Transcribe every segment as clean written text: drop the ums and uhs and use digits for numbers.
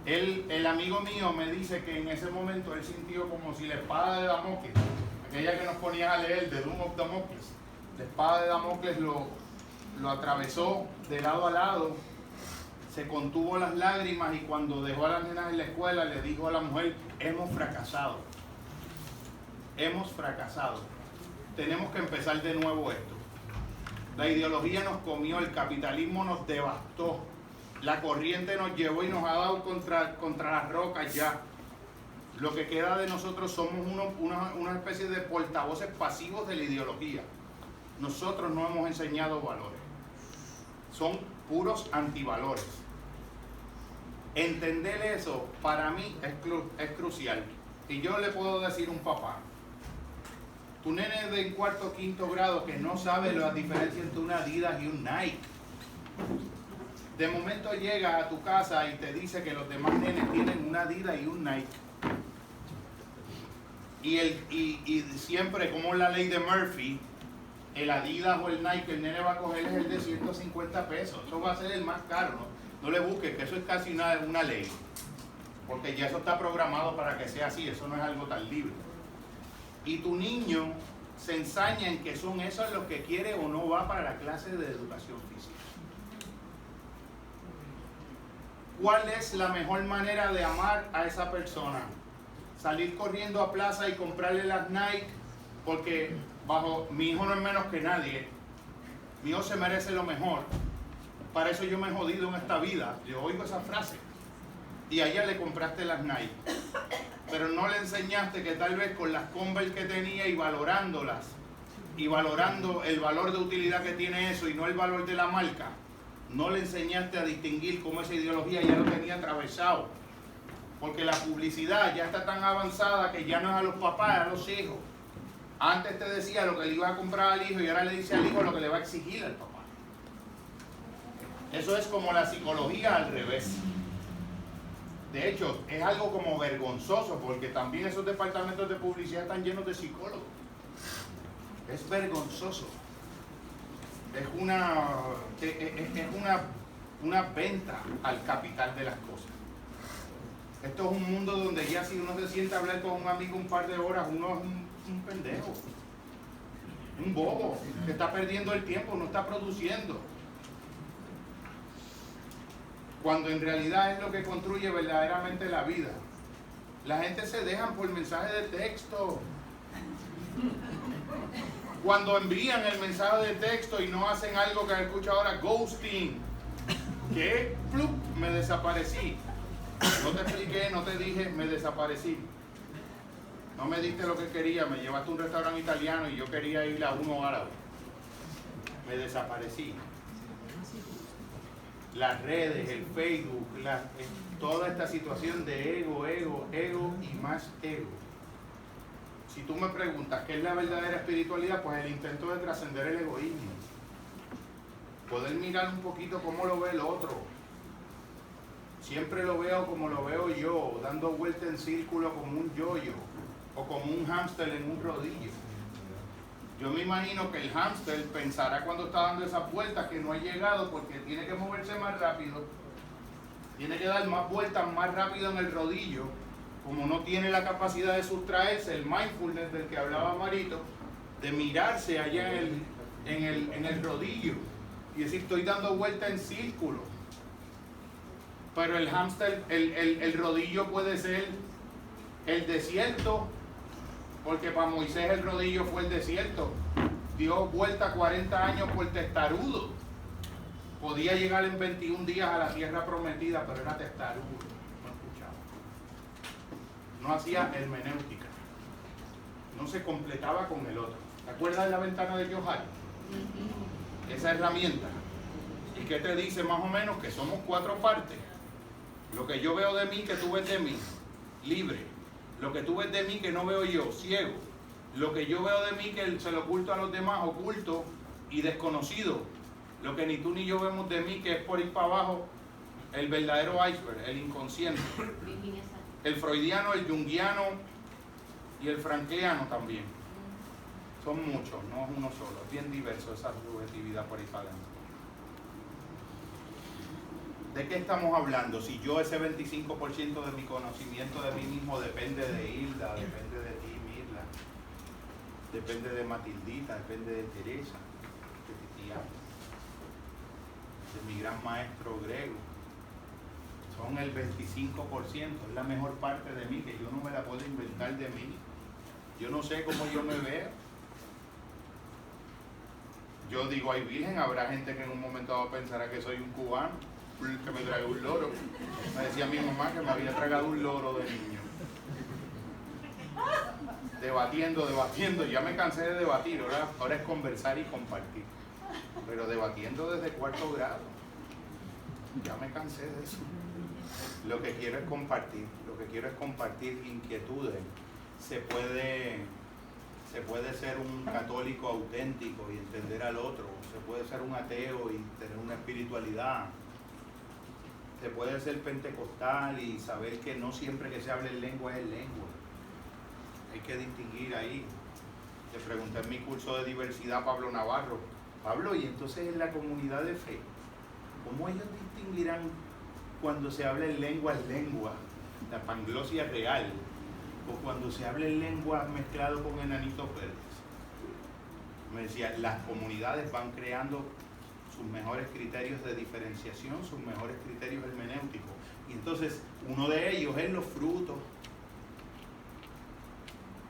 El amigo mío me dice que en ese momento él sintió como si la espada de Damocles, aquella que nos ponían a leer, de Doom of Damocles, la espada de Damocles lo atravesó de lado a lado, se contuvo las lágrimas y cuando dejó a las nenas en la escuela le dijo a la mujer: hemos fracasado, tenemos que empezar de nuevo esto. La ideología nos comió, el capitalismo nos devastó, la corriente nos llevó y nos ha dado contra las rocas ya. Lo que queda de nosotros somos una especie de portavoces pasivos de la ideología. Nosotros no hemos enseñado valores, son puros antivalores. Entender eso para mí es crucial. Y yo le puedo decir a un papá: tu nene de cuarto o quinto grado que no sabe la diferencia entre una Adidas y un Nike, de momento llega a tu casa y te dice que los demás nenes tienen una Adidas y un Nike. Y siempre, como la ley de Murphy, el Adidas o el Nike que el nene va a coger es el de 150 pesos. Eso va a ser el más caro, ¿no? No le busques, que eso es casi una ley. Porque ya eso está programado para que sea así, eso no es algo tan libre. Y tu niño se ensaña en que son esos los que quiere o no va para la clase de educación física. ¿Cuál es la mejor manera de amar a esa persona? Salir corriendo a plaza y comprarle las Nike, porque mi hijo no es menos que nadie, mi hijo se merece lo mejor, para eso yo me he jodido en esta vida. Yo oigo esa frase. Y a ella le compraste las Nike, pero no le enseñaste que tal vez con las Converse que tenía y valorándolas, y valorando el valor de utilidad que tiene eso y no el valor de la marca, no le enseñaste a distinguir cómo esa ideología ya lo tenía atravesado. Porque la publicidad ya está tan avanzada que ya no es a los papás, es a los hijos. Antes te decía lo que le iba a comprar al hijo y ahora le dice al hijo lo que le va a exigir al papá. Eso es como la psicología al revés. De hecho, es algo como vergonzoso, porque también esos departamentos de publicidad están llenos de psicólogos. Es vergonzoso. Es una venta al capital de las cosas. Esto es un mundo donde ya si uno se sienta a hablar con un amigo un par de horas, uno es un pendejo, un bobo, que está perdiendo el tiempo, no está produciendo. Cuando en realidad es lo que construye verdaderamente la vida. La gente se dejan por mensaje de texto. Cuando envían el mensaje de texto y no hacen algo que escucha ahora, ghosting. ¿Qué? ¡Plup! Me desaparecí. No te expliqué, no te dije, me desaparecí. No me diste lo que quería, me llevaste a un restaurante italiano y yo quería ir a uno árabe. Me desaparecí. Las redes, el Facebook, toda esta situación de ego y más ego. Si tú me preguntas qué es la verdadera espiritualidad, pues el intento de trascender el egoísmo. Poder mirar un poquito cómo lo ve el otro. Siempre lo veo como lo veo yo, dando vuelta en círculo como un yoyo o como un hámster en un rodillo. Yo me imagino que el hámster pensará cuando está dando esas vueltas que no ha llegado porque tiene que moverse más rápido, tiene que dar más vueltas más rápido en el rodillo, como no tiene la capacidad de sustraerse, el mindfulness del que hablaba Marito, de mirarse allá en el rodillo y decir, estoy dando vuelta en círculo. Pero el hámster, el rodillo puede ser el desierto, porque para Moisés el rodillo fue el desierto. Dio vuelta 40 años por testarudo. Podía llegar en 21 días a la tierra prometida, pero era testarudo, no escuchaba. No hacía hermenéutica. No se completaba con el otro. ¿Te acuerdas de la ventana de Johari? Esa herramienta. ¿Y qué te dice más o menos? Que somos 4 partes. Lo que yo veo de mí, que tú ves de mí, libre. Lo que tú ves de mí, que no veo yo, ciego. Lo que yo veo de mí, que se lo oculto a los demás, oculto y desconocido. Lo que ni tú ni yo vemos de mí, que es por ir para abajo, el verdadero iceberg, el inconsciente. El freudiano, el junguiano y el frankliano también. Son muchos, no es uno solo. Es bien diverso esa subjetividad por ahí para adentro. ¿De qué estamos hablando? Si yo ese 25% de mi conocimiento de mí mismo depende de Hilda, depende de ti, Mirla, depende de Matildita, depende de Teresa, de Titiana, de mi gran maestro griego. Son el 25%, es la mejor parte de mí, que yo no me la puedo inventar de mí. Yo no sé cómo yo me veo. Yo digo, ay virgen, habrá gente que en un momento dado pensará que soy un cubano, que me traigo un loro. Me decía mi mamá que me había tragado un loro de niño. Debatiendo, ya me cansé de debatir, ahora es conversar y compartir. Pero debatiendo desde cuarto grado, ya me cansé de eso. Lo que quiero es compartir inquietudes. Se puede ser un católico auténtico y entender al otro, se puede ser un ateo y tener una espiritualidad, se puede ser pentecostal y saber que no siempre que se hable en lengua es lengua. Hay que distinguir ahí. Le pregunté en mi curso de diversidad a Pablo Navarro, Pablo, y entonces en la comunidad de fe, ¿cómo ellos distinguirán cuando se habla en lengua es lengua, la panglosia real, o cuando se habla en lengua mezclado con enanitos verdes? Me decía, las comunidades van creando sus mejores criterios de diferenciación, sus mejores criterios hermenéuticos. Y entonces, uno de ellos es los frutos.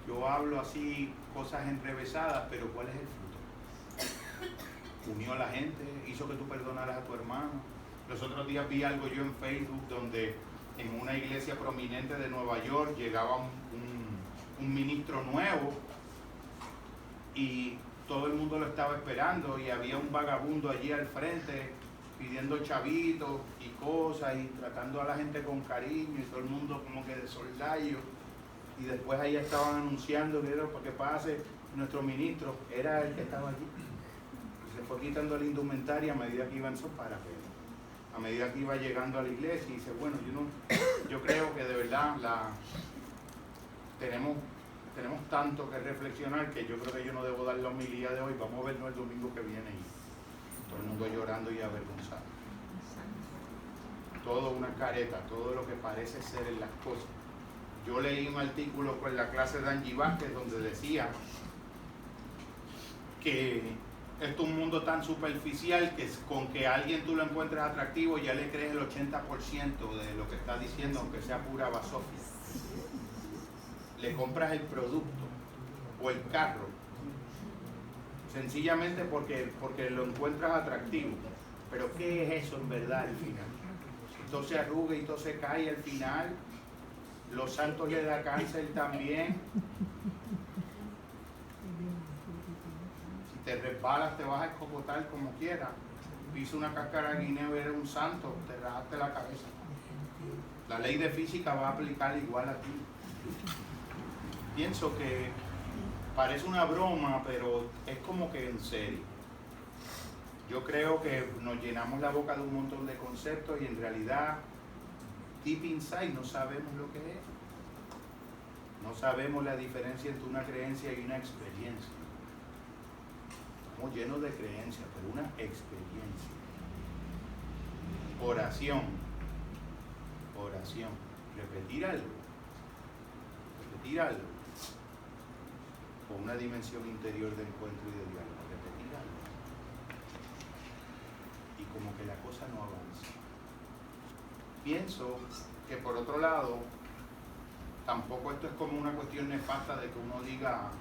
Yo hablo así, cosas enrevesadas, pero ¿cuál es el fruto? Unió a la gente, hizo que tú perdonaras a tu hermano. Los otros días vi algo yo en Facebook donde en una iglesia prominente de Nueva York llegaba un ministro nuevo y todo el mundo lo estaba esperando y había un vagabundo allí al frente pidiendo chavitos y cosas y tratando a la gente con cariño y todo el mundo como que de soslayo, y después ahí estaban anunciando que era para que pase nuestro ministro, era el que estaba allí. Y se fue quitando la indumentaria a medida que iba en su parapeto, a medida que iba llegando a la iglesia, y dice, bueno, yo creo que de verdad tenemos tanto que reflexionar que yo creo que yo no debo dar la homilía de hoy, vamos a vernos el domingo que viene, y todo el mundo llorando y avergonzado. Todo una careta, todo lo que parece ser en las cosas. Yo leí un artículo con la clase de Angie Vázquez donde decía que esto es un mundo tan superficial que con que a alguien tú lo encuentres atractivo ya le crees el 80% de lo que está diciendo, aunque sea pura basofia. Le compras el producto o el carro sencillamente porque lo encuentras atractivo, pero ¿qué es eso en verdad al final? Entonces se arruga y todo se cae al final. Los santos le da cáncer también. Si te resbalas te vas a escopotar como quieras. Pisa una cáscara de guineo y eres un santo, te rajaste la cabeza. La ley de física va a aplicar igual a ti. Pienso que parece una broma, pero es como que en serio. Yo creo que nos llenamos la boca de un montón de conceptos y en realidad, deep inside, no sabemos lo que es. No sabemos la diferencia entre una creencia y una experiencia. Estamos llenos de creencias, pero una experiencia. Oración. Repetir algo. Con una dimensión interior de encuentro y de diálogo. Repetir algo. Y como que la cosa no avanza. Pienso que por otro lado, tampoco esto es como una cuestión nefasta de que uno diga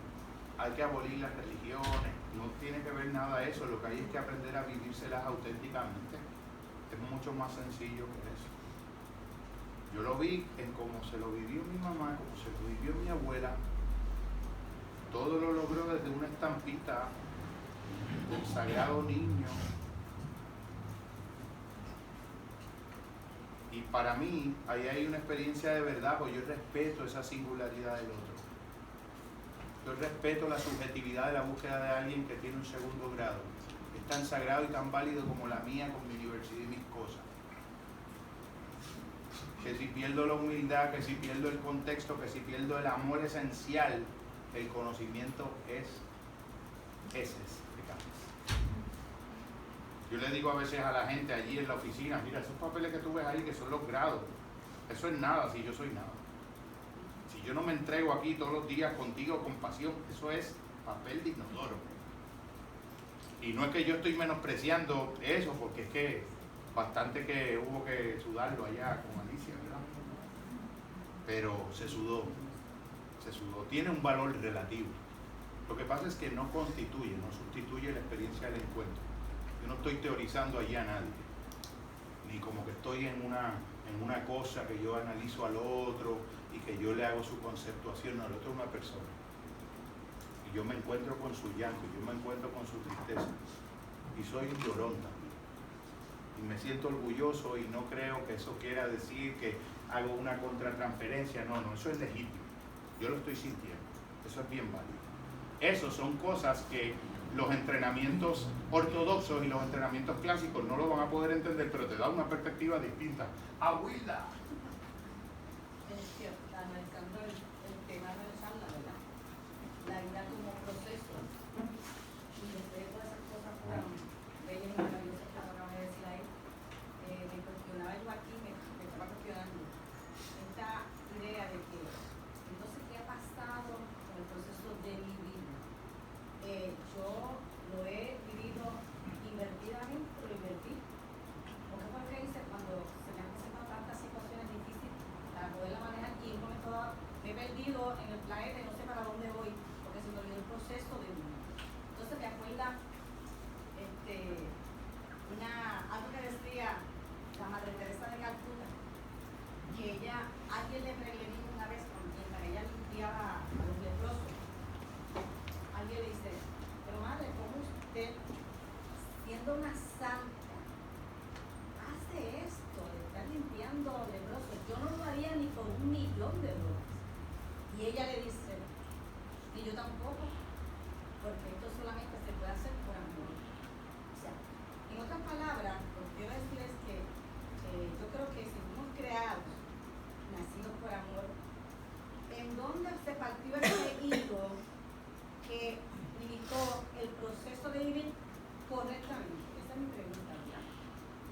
hay que abolir las religiones, no tiene que ver nada de eso, lo que hay es que aprender a vivírselas auténticamente. Es mucho más sencillo que eso. Yo lo vi en cómo se lo vivió mi mamá, cómo se lo vivió mi abuela. Todo lo logró desde una estampita del Sagrado Niño. Y para mí, ahí hay una experiencia de verdad, porque yo respeto esa singularidad del otro. Yo respeto la subjetividad de la búsqueda de alguien que tiene un segundo grado. Es tan sagrado y tan válido como la mía con mi diversidad y mis cosas. Que si pierdo la humildad, que si pierdo el contexto, que si pierdo el amor esencial, el conocimiento es pecado. Yo le digo a veces a la gente allí en la oficina, mira, esos papeles que tú ves ahí, que son los grados, eso es nada si yo soy nada. Si yo no me entrego aquí todos los días contigo con pasión, eso es papel de inodoro. Y no es que yo estoy menospreciando eso, porque es que bastante que hubo que sudarlo allá con Alicia, ¿verdad? Pero se sudó, tiene un valor relativo. Lo que pasa es que no constituye, no sustituye la experiencia del encuentro. Yo no estoy teorizando allí a nadie, ni como que estoy en una cosa que yo analizo al otro y que yo le hago su conceptuación. No, el otro es una persona. Y yo me encuentro con su llanto, yo me encuentro con su tristeza. Y soy un llorón también. Y me siento orgulloso y no creo que eso quiera decir que hago una contratransferencia. No, eso es legítimo. Yo lo estoy sintiendo. Eso es bien válido. Esas son cosas que los entrenamientos ortodoxos y los entrenamientos clásicos no lo van a poder entender, pero te da una perspectiva distinta. ¡Abuela! Analizando el tema de la charla, ¿verdad? La vida como proceso. Y después de todas esas cosas fueron bellas y maravillosas que acabas de decir ahí, me cuestionaba yo aquí, me estaba cuestionando esta idea de que, entonces, ¿qué ha pasado con el proceso de vivir? Yo lo he vivido invertidamente, lo invertí. Porque fue lo que hice cuando se me han presentado tantas situaciones difíciles para poderla manejar y en un momento dado me he perdido en el planeta y no sé para dónde voy, porque se me olvidó el proceso de vivir. Entonces me acuerda algo que decía la Madre Teresa de Calcuta, que alguien le dijo una vez mientras ella limpiaba a los leprosos, alguien le dice, pero madre, ¿cómo usted, siendo una santa, hace esto de estar limpiando a los leprosos? Yo no lo haría ni por $1.000.000. Y ella le dice, y yo tampoco, porque esto solamente se puede hacer por amor. O sea, en otras palabras, lo que quiero decir es que yo creo que si fuimos creados, nacidos por amor, ¿en dónde se partió ese hilo que limitó el proceso de vivir correctamente? Esa es mi pregunta, ¿verdad?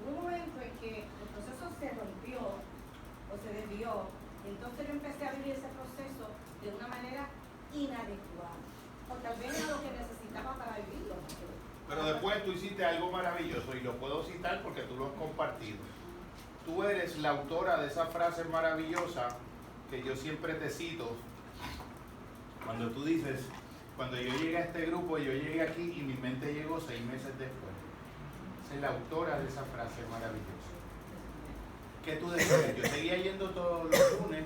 Hubo un momento en que el proceso se rompió o se desvió, y entonces yo empecé a vivir ese proceso de una manera inadecuada, o tal vez era lo que necesitaba para vivirlo. Pero después tú hiciste algo maravilloso y lo puedo citar porque tú lo has compartido. Tú eres la autora de esa frase maravillosa que yo siempre te cito cuando tú dices, cuando yo llegué a este grupo, yo llegué aquí y mi mente llegó 6 meses después. Esa es la autora de esa frase maravillosa. ¿Qué tú decías? Yo seguía yendo todos los lunes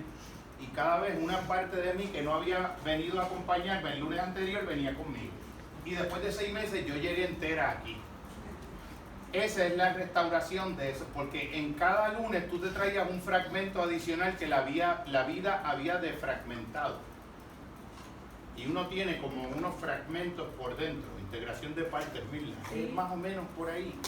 y cada vez una parte de mí que no había venido a acompañarme el lunes anterior venía conmigo. Y después de 6 meses yo llegué entera aquí. Esa es la restauración de eso, porque en cada lunes tú te traías un fragmento adicional que la vida había defragmentado. Y uno tiene como unos fragmentos por dentro, integración de partes, Mirla, es más o menos por ahí.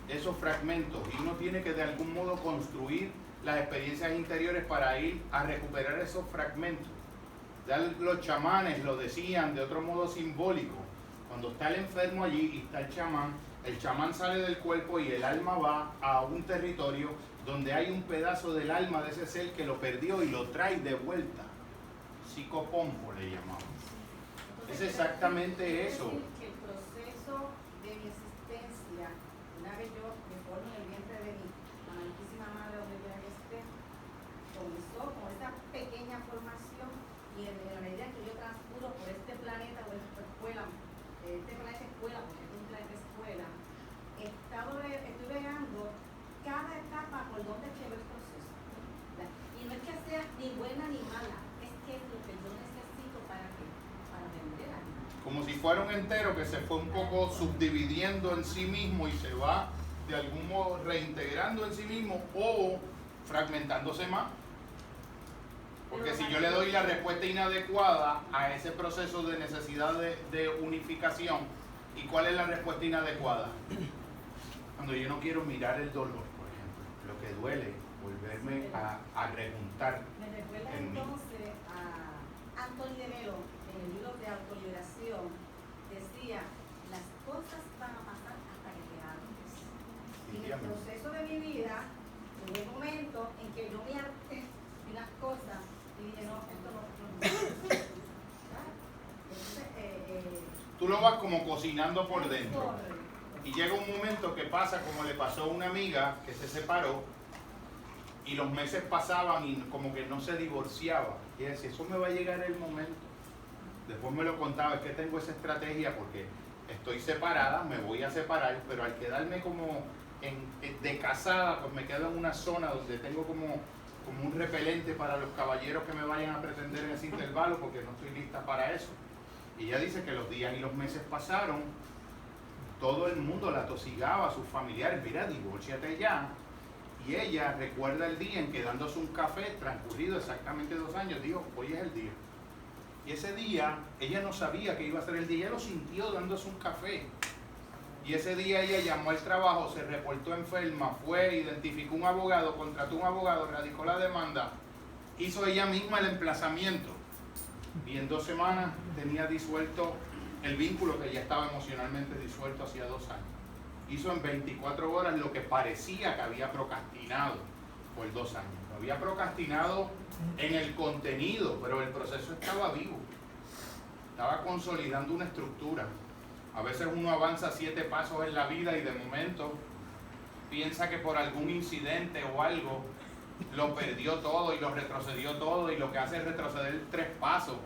Esos fragmentos, y uno tiene que de algún modo construir las experiencias interiores para ir a recuperar esos fragmentos. Ya los chamanes lo decían de otro modo simbólico. Cuando está el enfermo allí y está el chamán sale del cuerpo y el alma va a un territorio donde hay un pedazo del alma de ese ser que lo perdió y lo trae de vuelta. Psicopompo le llamamos. Es exactamente eso. El proceso de mi existencia, una vez yo me formo en el vientre de mi amantísima madre, donde quiera que esté, comenzó con esta pequeña formación y en la medida que yo transcurro por este planeta o esta escuela, este planeta escuela, porque es un planeta escuela, estoy veando cada etapa por donde lleva el proceso. ¿Verdad? Y no es que sea ni buena ni mala, es que es lo que yo necesito para aprender a vivir. Como si fuera un entero que se fue un poco subdividiendo en sí mismo y se va de algún modo reintegrando en sí mismo o fragmentándose más. Porque si yo le doy la respuesta inadecuada a ese proceso de necesidad de unificación, ¿y cuál es la respuesta inadecuada? Cuando yo no quiero mirar el dolor, por ejemplo, lo que duele, volverme a rejuntar. Me recuerda entonces a Anthony de Melo, en el libro de autoliberación, decía, las cosas van a pasar hasta que te abren. ella misma. proceso de mi vida, hubo un momento en que yo me harté de unas cosas y dije, no, esto no. Entonces, Tú lo vas como cocinando por dentro. correcto. Y llega un momento que pasa como le pasó a una amiga que se separó y los meses pasaban y como que no se divorciaba. Y ella decía, eso me va a llegar el momento. Después me lo contaba, es que tengo esa estrategia porque estoy separada, me voy a separar, pero al quedarme como de casada, pues me quedo en una zona donde tengo como un repelente para los caballeros que me vayan a pretender en ese intervalo porque no estoy lista para eso. Y ella dice que los días y los meses pasaron, todo el mundo la tosigaba, a sus familiares, mira, divórciate ya. Y ella recuerda el día en que dándose un café, transcurrido exactamente 2 años, dijo, hoy es el día. Y ese día, ella no sabía que iba a ser el día, ella lo sintió dándose un café. Y ese día ella llamó al trabajo, se reportó enferma, fue, identificó un abogado, contrató un abogado, radicó la demanda, hizo ella misma el emplazamiento. Y en 2 semanas tenía disuelto el vínculo que ya estaba emocionalmente disuelto hacía 2 años. Hizo en 24 horas lo que parecía que había procrastinado por 2 años. Lo había procrastinado en el contenido, pero el proceso estaba vivo. Estaba consolidando una estructura. A veces uno avanza 7 pasos en la vida y de momento piensa que por algún incidente o algo lo perdió todo y lo retrocedió todo y lo que hace es retroceder 3 pasos.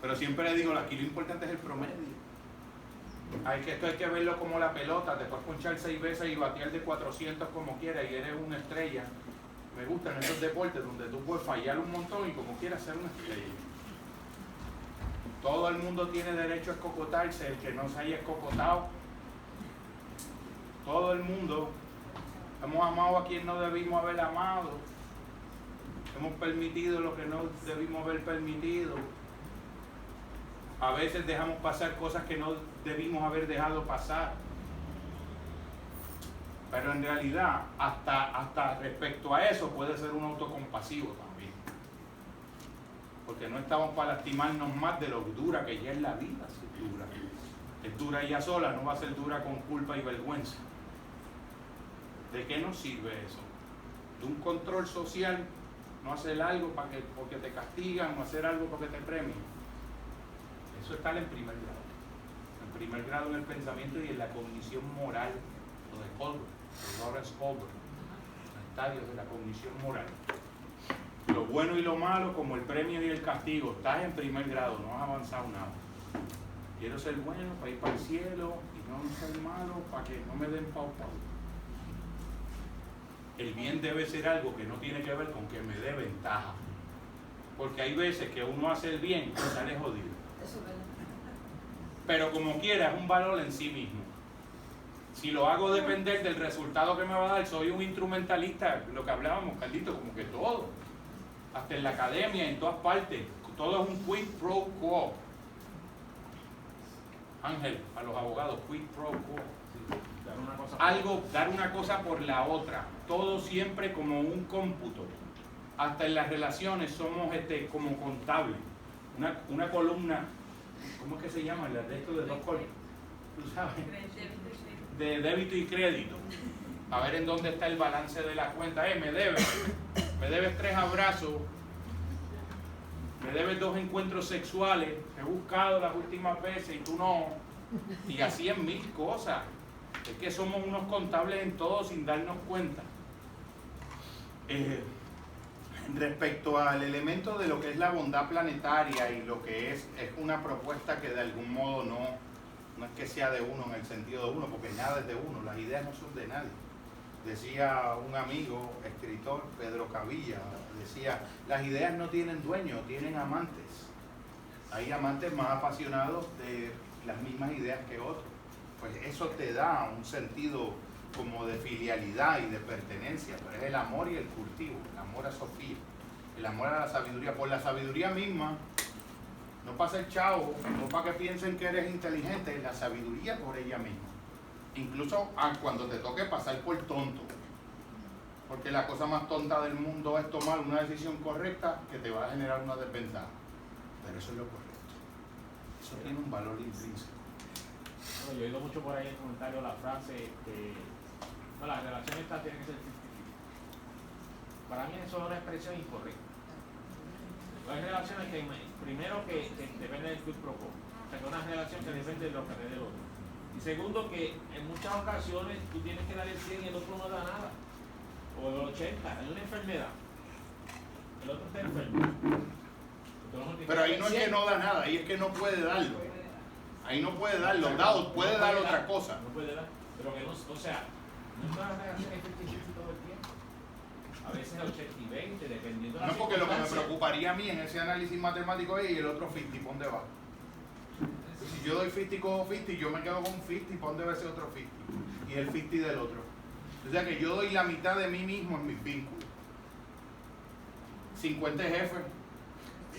Pero siempre le digo, aquí lo importante es el promedio. Esto hay que verlo como la pelota, te puedes ponchar 6 veces y batear de 400 como quieras y eres una estrella. Me gustan esos deportes donde tú puedes fallar un montón y como quieras ser una estrella. Todo el mundo tiene derecho a escocotarse, el que no se haya escocotado. Todo el mundo. Hemos amado a quien no debimos haber amado. Hemos permitido lo que no debimos haber permitido. A veces dejamos pasar cosas que no debimos haber dejado pasar. Pero en realidad, hasta respecto a eso, puede ser un autocompasivo también. Porque no estamos para lastimarnos más de lo dura que ya es la vida. Si es dura. Es dura ella sola, no va a ser dura con culpa y vergüenza. ¿De qué nos sirve eso? De un control social, no hacer algo porque te castigan, no hacer algo porque te premian. Eso está en primer grado. En primer grado en el pensamiento y en la cognición moral, lo de Holbrook, de Lawrence Holbrook, los estadios de la cognición moral. Lo bueno y lo malo como el premio y el castigo. Estás en primer grado, no has avanzado nada. Quiero ser bueno para ir para el cielo y no ser malo para que no me den pau. El bien debe ser algo que no tiene que ver con que me dé ventaja. Porque hay veces que uno hace el bien y sale jodido. Pero como quiera es un valor en sí mismo. Si lo hago depender del resultado que me va a dar, soy un instrumentalista, lo que hablábamos, Carlito, como que todo. Hasta en la academia, en todas partes, todo es un quid pro quo. Ángel, a los abogados, quid pro quo. Dar una cosa por la otra. Todo siempre como un cómputo. Hasta en las relaciones somos como contables. Una columna, ¿cómo es que se llama? De esto de 2 columnas, ¿tú sabes? De débito y crédito. A ver en dónde está el balance de la cuenta. Me debes 3 abrazos, me debes 2 encuentros sexuales, he buscado las últimas veces y tú no. Y así en 1000 cosas. Es que somos unos contables en todo sin darnos cuenta. Respecto al elemento de lo que es la bondad planetaria y lo que es una propuesta que de algún modo no es que sea de uno en el sentido de uno, porque nada es de uno, las ideas no son de nadie. Decía un amigo, escritor, Pedro Cavilla, decía, las ideas no tienen dueño, tienen amantes. Hay amantes más apasionados de las mismas ideas que otros. Pues eso te da un sentido como de filialidad y de pertenencia, pero es el amor y el cultivo, el amor a Sofía, el amor a la sabiduría, por la sabiduría misma, no para ser chavo, no para que piensen que eres inteligente, la sabiduría por ella misma, incluso cuando te toque pasar por tonto, porque la cosa más tonta del mundo es tomar una decisión correcta que te va a generar una desventaja, pero eso es lo correcto, eso tiene un valor intrínseco. Bueno, yo he oído mucho por ahí en el comentario la frase No, la relación esta tiene que ser 50-50. Para mí eso es una expresión incorrecta. Hay relaciones que, primero, que dependen del quid pro quo. O sea, que una relación que depende de lo que dé del otro. Y segundo, que en muchas ocasiones tú tienes que dar el 100 y el otro no da nada. O el 80, es una enfermedad. El otro está enfermo. Pero ahí no es que no da nada, ahí es que no puede darlo. Ahí no puede darlo, puede dar otra cosa. No puede dar, pero que no, o sea, no es una relación que 50-50 todo el tiempo. A veces 80-20, dependiendo de la No, porque lo que me circunstancia. preocuparía a mí en ese análisis matemático es y el otro 50, ¿por dónde va? Si yo doy 50 y cojo 50, yo me quedo con 50, ¿por dónde va ese otro 50? Y el 50 del otro. O sea que yo doy la mitad de mí mismo en mis vínculos. 50 es F.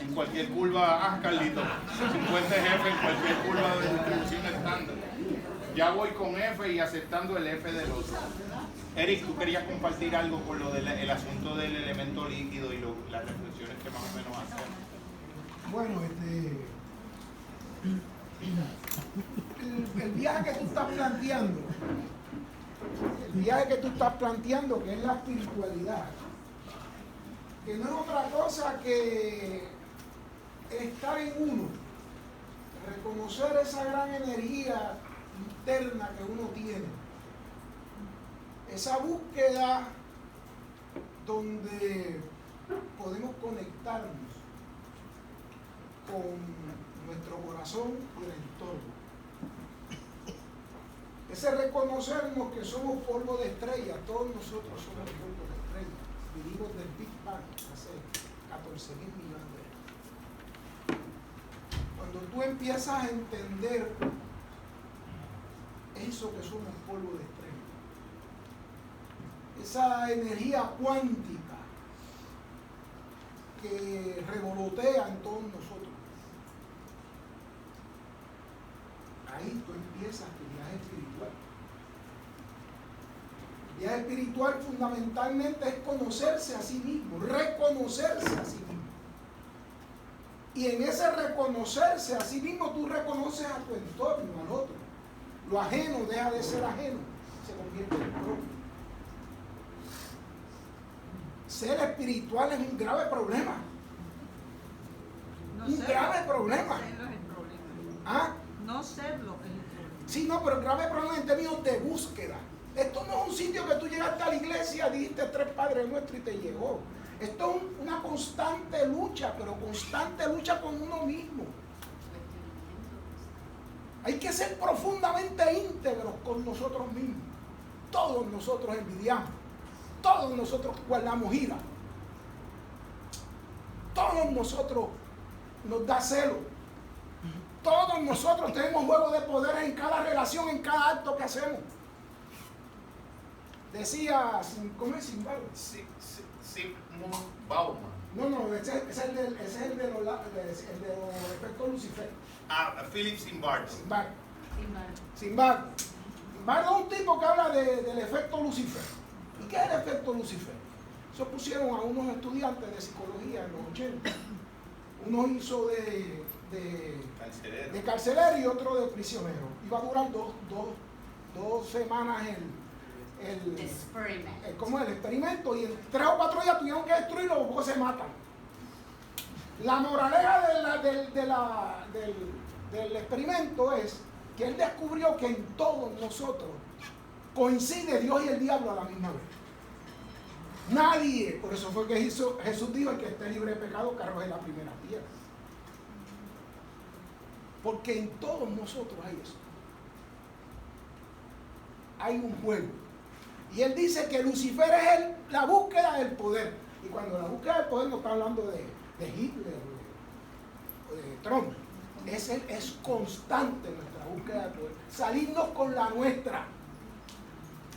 En cualquier curva, Carlito, 50 es F en cualquier curva de distribución estándar. Ya voy con F y aceptando el F del otro. Eric, tú querías compartir algo con lo del el asunto del elemento líquido y las reflexiones que más o menos hacemos. Bueno, el viaje que tú estás planteando, que es la espiritualidad, que no es otra cosa que estar en uno, reconocer esa gran energía interna que uno tiene, esa búsqueda donde podemos conectarnos con nuestro corazón y el entorno. Ese reconocernos que somos polvo de estrella, todos nosotros somos polvo de estrella, vivimos del Big Bang hace 14.000 millones de años. Cuando tú empiezas a entender eso que somos polvo de estrella, esa energía cuántica que revolotea en todos nosotros, ahí tú empiezas tu viaje espiritual. El viaje espiritual fundamentalmente es conocerse a sí mismo, reconocerse a sí mismo. Y en ese reconocerse a sí mismo tú reconoces a tu entorno, al otro. Lo ajeno deja de ser ajeno, se convierte en propio. Ser espiritual es un grave problema. No Un serlo, grave problema. No serlo es el problema. ¿Ah? No serlo es el problema. Sí, no, pero el grave problema en términos de búsqueda. Esto no es un sitio que tú llegaste a la iglesia, dijiste 3 Padres Nuestros y te llegó. Esto es una constante lucha, pero constante lucha con uno mismo. Hay que ser profundamente íntegros con nosotros mismos. Todos nosotros envidiamos. Todos nosotros guardamos ira. Todos nosotros nos da celo. Todos nosotros tenemos juego de poder en cada relación, en cada acto que hacemos. Decía, ¿cómo es Simba? Sigmund Bauman. No, ese es el de los efectos Lucifer. Philip Zimbardo. Zimbardo es un tipo que habla del efecto Lucifer. ¿Y qué es el efecto Lucifer? Eso pusieron a unos estudiantes de psicología en los 80. Uno hizo de carcelero y otro de prisionero. Iba a durar dos semanas el experimento, y en 3 o 4 días tuvieron que destruirlo porque se matan. La moraleja del experimento es que él descubrió que en todos nosotros coincide Dios y el diablo a la misma vez. Nadie, por eso fue que Jesús dijo: el que esté libre de pecado, que arroje la primera piedra. Porque en todos nosotros hay eso. Hay un juego. Y él dice que Lucifer es la búsqueda del poder. Y cuando la búsqueda del poder no está hablando de Hitler o de Trump. Es constante nuestra búsqueda del poder. Salirnos con la nuestra.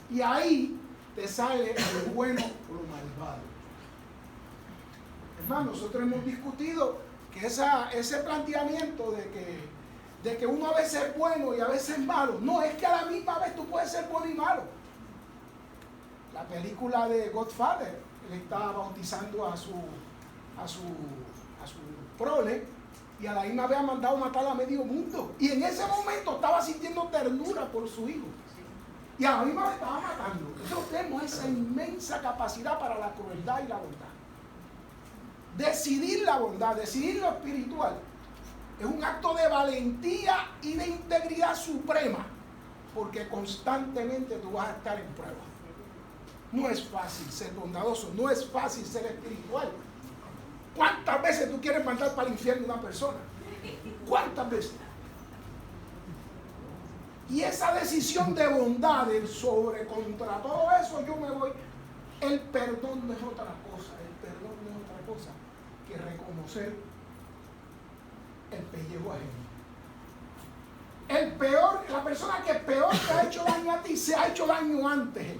Y ahí te sale lo bueno o lo malvado. Hermano, nosotros hemos discutido que ese planteamiento de que uno a veces es bueno y a veces es malo, no, es que a la misma vez tú puedes ser bueno y malo. La película de Godfather, él estaba bautizando a su prole y a la misma vez ha mandado matar a medio mundo. Y en ese momento estaba sintiendo ternura por su hijo. Y a la misma vez estaba matando. Nosotros tenemos esa inmensa capacidad para la crueldad y la bondad. Decidir la bondad, decidir lo espiritual, es un acto de valentía y de integridad suprema, porque constantemente tú vas a estar en prueba. No es fácil ser bondadoso, no es fácil ser espiritual. ¿Cuántas veces tú quieres mandar para el infierno a una persona? ¿Cuántas veces? Y esa decisión de bondad, sobre contra todo eso, yo me voy. El perdón no es otra cosa, el perdón no es otra cosa que reconocer el pellejo ajeno. La persona que peor te ha hecho daño a ti, se ha hecho daño antes.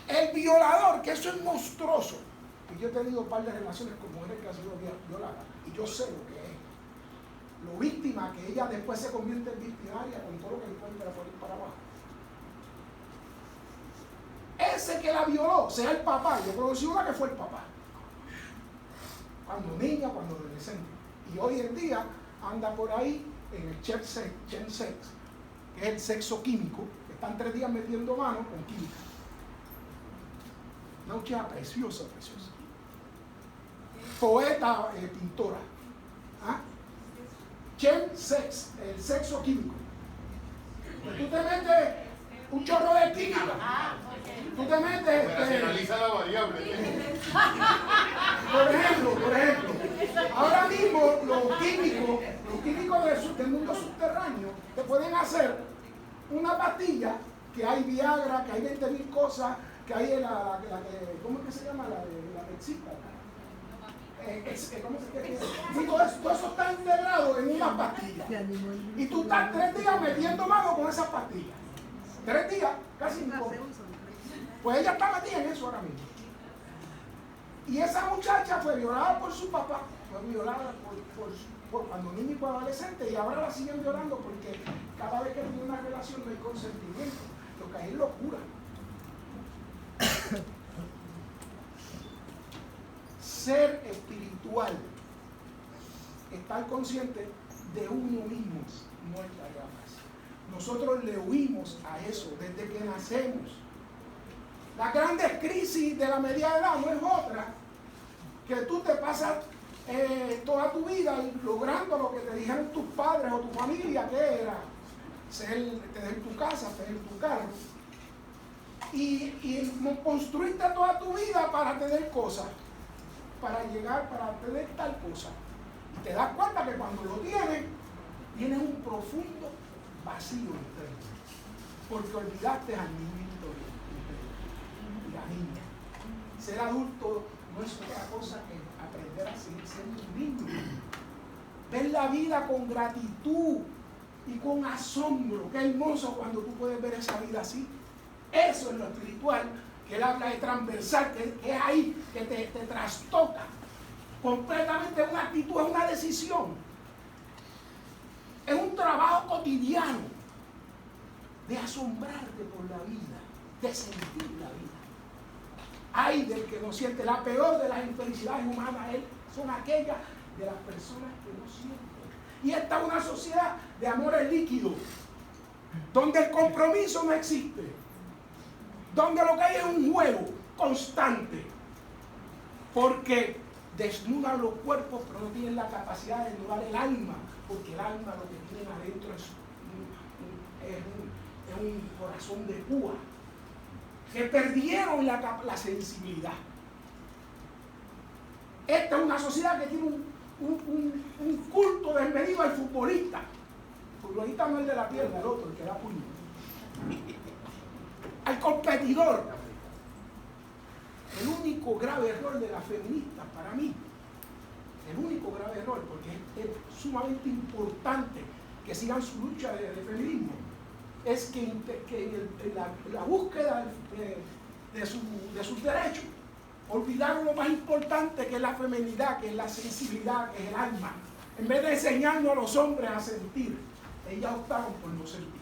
El violador, que eso es monstruoso. Y yo he tenido un par de relaciones con mujeres que han sido violadas, y yo sé lo que es. Lo víctima, que ella después se convierte en victimaria con todo lo que encuentra por ir para abajo. Ese que la violó, sea el papá. Yo conocí una que fue el papá. Cuando niña, cuando adolescente. Y hoy en día anda por ahí en el Gen Sex, que es el sexo químico, que están 3 días metiendo mano con química. Una chica preciosa, preciosa. Poeta, pintora. ¿Ah? Gen Sex, el sexo químico. Pues tú te metes un chorro de química. Tú te metes. Operacionaliza la variable. Por ejemplo, ahora mismo los químicos del mundo subterráneo te pueden hacer una pastilla, que hay Viagra, que hay 20.000 cosas, que hay la ¿cómo es que se llama? La Mexita. ¿Cómo se llama? Sí, todo eso está integrado en una pastilla. Y tú estás 3 días metiendo mano con esas pastillas. 3 días, casi no. Pues ella está metida en eso ahora mismo. Y esa muchacha fue violada por su papá, fue violada por cuando niña y fue adolescente, y ahora la siguen violando porque cada vez que tiene una relación no hay consentimiento, lo que hay es locura. Ser espiritual, estar consciente de uno mismo, no es tarea más. Nosotros le huimos a eso desde que nacemos. La grande crisis de la media edad no es otra que tú te pasas toda tu vida logrando lo que te dijeron tus padres o tu familia, que era tener tu casa, tener tu carro, y construirte toda tu vida para tener cosas, para llegar, para tener tal cosa. Y te das cuenta que cuando lo tienes un profundo vacío interno, porque olvidaste al niñito y la niña. Ser adulto no es otra cosa que aprender a seguir siendo un niño. Ver la vida con gratitud y con asombro. Qué hermoso cuando tú puedes ver esa vida así. Eso es lo espiritual, que él habla de transversal, que es ahí, que te trastoca. Completamente una actitud, es una decisión. Es un trabajo cotidiano de asombrarte por la vida, de sentir la vida. Ay del que no siente. La peor de las infelicidades humanas son aquellas de las personas que no sienten. Y esta es una sociedad de amores líquidos, donde el compromiso no existe, donde lo que hay es un juego constante, porque desnudan los cuerpos pero no tienen la capacidad de desnudar el alma, porque el alma lo que tienen adentro es un corazón de púa, que perdieron la sensibilidad. Esta es una sociedad que tiene un culto desmedido al futbolista. El futbolista no es el de la pierna, el otro, el que da puño. Al competidor. El único grave error de las feministas, para mí, el único grave error, porque es sumamente importante que sigan su lucha de feminismo, es que en la búsqueda de sus derechos olvidaron lo más importante, que es la feminidad, que es la sensibilidad, que es el alma. En vez de enseñarnos a los hombres a sentir, ellas optaron por no sentir.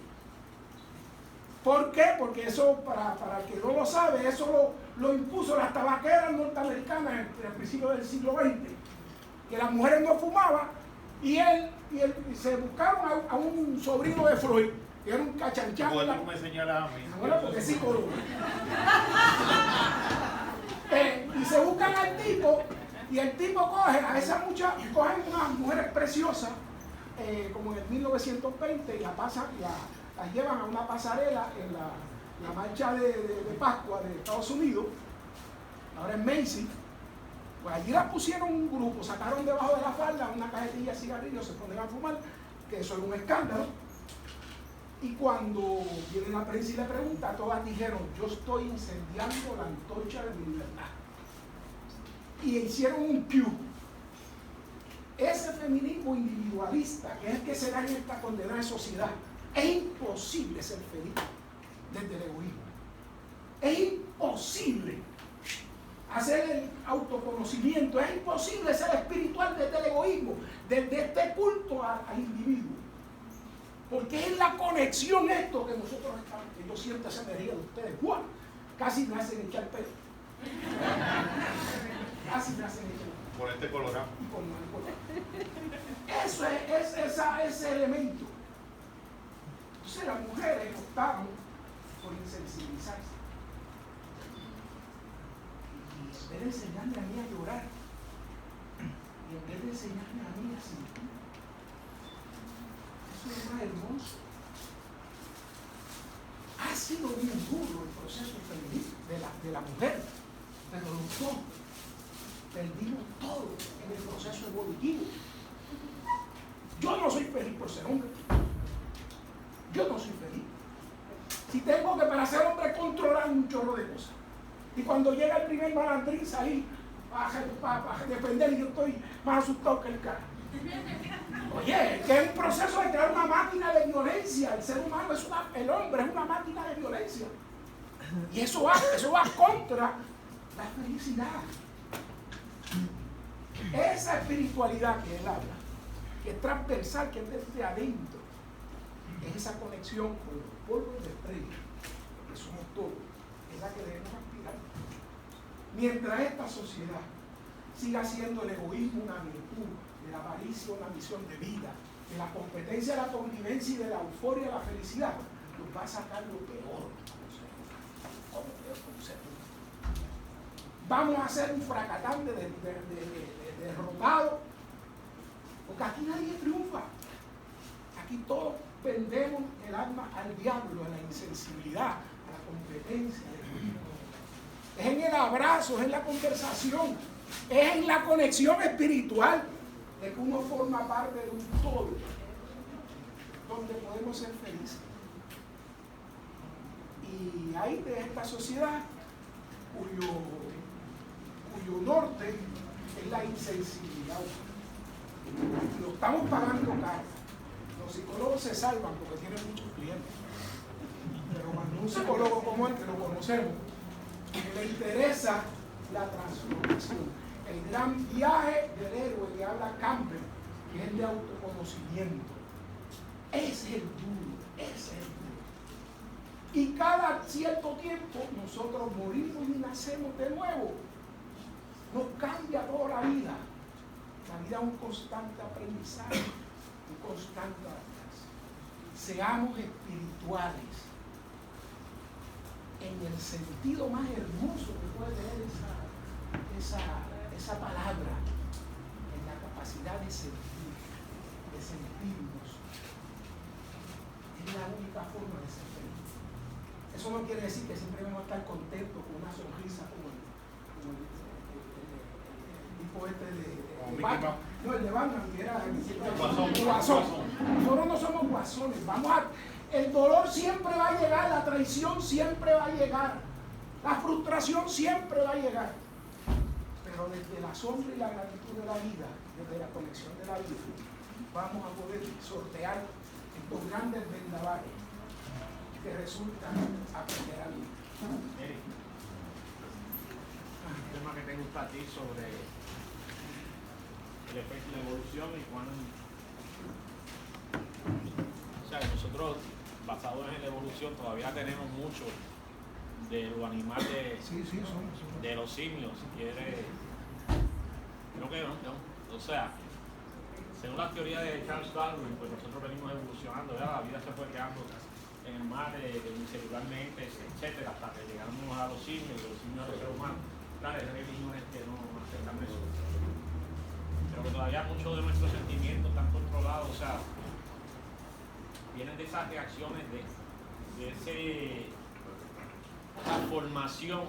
¿Por qué? Porque eso, para el que no lo sabe, eso lo impuso las tabaqueras norteamericanas al principio del siglo XX, que las mujeres no fumaban Y se buscaron a un sobrino de Freud, que era un cachanchán. Bueno, tú me señalas a mí. Ahora porque es psicólogo. Y se buscan al tipo, y el tipo coge a esa muchacha, cogen unas mujeres preciosas, como en el 1920, y las llevan a una pasarela en la marcha de Pascua de Estados Unidos, ahora en Macy. Pues allí las pusieron un grupo, sacaron debajo de la falda una cajetilla de cigarrillos, se ponen a fumar, que eso es un escándalo. Y cuando viene la prensa y le pregunta, todas dijeron, yo estoy incendiando la antorcha de mi libertad. Y hicieron un Q. Ese feminismo individualista, que es el que se da en esta condenada sociedad, es imposible ser feliz desde el egoísmo. Es imposible hacer el autoconocimiento, es imposible ser espiritual desde el egoísmo, desde este culto al individuo. Porque es la conexión esto que nosotros estamos, que yo siento esa energía de ustedes. ¡Guau! Casi me hacen echar pelo. Casi me hacen echar pelo. Por este colorado. Eso es ese elemento. Entonces las mujeres optaron por insensibilizarse. Y en vez de enseñarme a mí a llorar, y en vez de enseñarme a mí a sentir, eso es más hermoso. Ha sido bien duro el proceso femenino de la mujer, pero los dos perdimos todo en el proceso evolutivo. Yo no soy feliz por ser hombre. Yo no soy feliz. Si tengo que para ser hombre controlar un chorro de cosas. Y cuando llega el primer malandrín ahí para defender, y yo estoy más asustado que el cara. Oye, que es un proceso de crear una máquina de violencia. El ser humano el hombre es una máquina de violencia. Y eso va contra la felicidad. Esa espiritualidad que él habla, que es transversal, que es desde adentro, es esa conexión con los polvos de estrella, que somos todos, es la que debemos aspirar. Mientras esta sociedad siga siendo el egoísmo una virtud, de la avaricia una misión de vida, de la competencia, de la convivencia y de la euforia de la felicidad, nos va a sacar lo peor. Vamos a ser un fracatán de derrotado, porque aquí nadie triunfa. Aquí todos vendemos el alma al diablo, a la insensibilidad, a la competencia, al egoísmo. Es en el abrazo, es en la conversación, es en la conexión espiritual de que uno forma parte de un todo, donde podemos ser felices. Y hay de esta sociedad cuyo norte es la insensibilidad. Lo estamos pagando caro. Los psicólogos se salvan porque tienen muchos clientes. Pero cuando un psicólogo como el que lo conocemos, le interesa la transformación. El gran viaje del héroe que habla Campbell, que es el de autoconocimiento. Ese es el duro, ese es el duro. Y cada cierto tiempo nosotros morimos y nacemos de nuevo. Nos cambia toda la vida. La vida es un constante aprendizaje, un constante adaptación. Seamos espirituales en el sentido más hermoso que puede tener esa palabra, en la capacidad de sentir, de sentirnos. Es la única forma de ser feliz. Eso no quiere decir que siempre vamos a estar contentos con una sonrisa como el tipo este de Batman. No, el de Batman, que era el guasón. Nosotros no somos guasones. El dolor siempre va a llegar, la traición siempre va a llegar, la frustración siempre va a llegar. Pero desde la asombro y la gratitud de la vida, desde la conexión de la vida, vamos a poder sortear estos grandes vendavales que resultan aprender a vivir. Eric, un tema que te gusta a ti sobre el efecto de la evolución y cuán... O sea, nosotros, basados en la evolución, todavía tenemos mucho de lo animal de los simios, si quiere. Creo que no. O sea, según la teoría de Charles Darwin, pues nosotros venimos evolucionando, ¿verdad? La vida se fue creando en el mar unicelularmente, etcétera, hasta que llegamos a los simios y los simios a los seres humanos. Claro, hay religiones que no aceptan eso. Pero que todavía muchos de nuestros sentimientos están controlados, o sea, vienen de esas reacciones de esa formación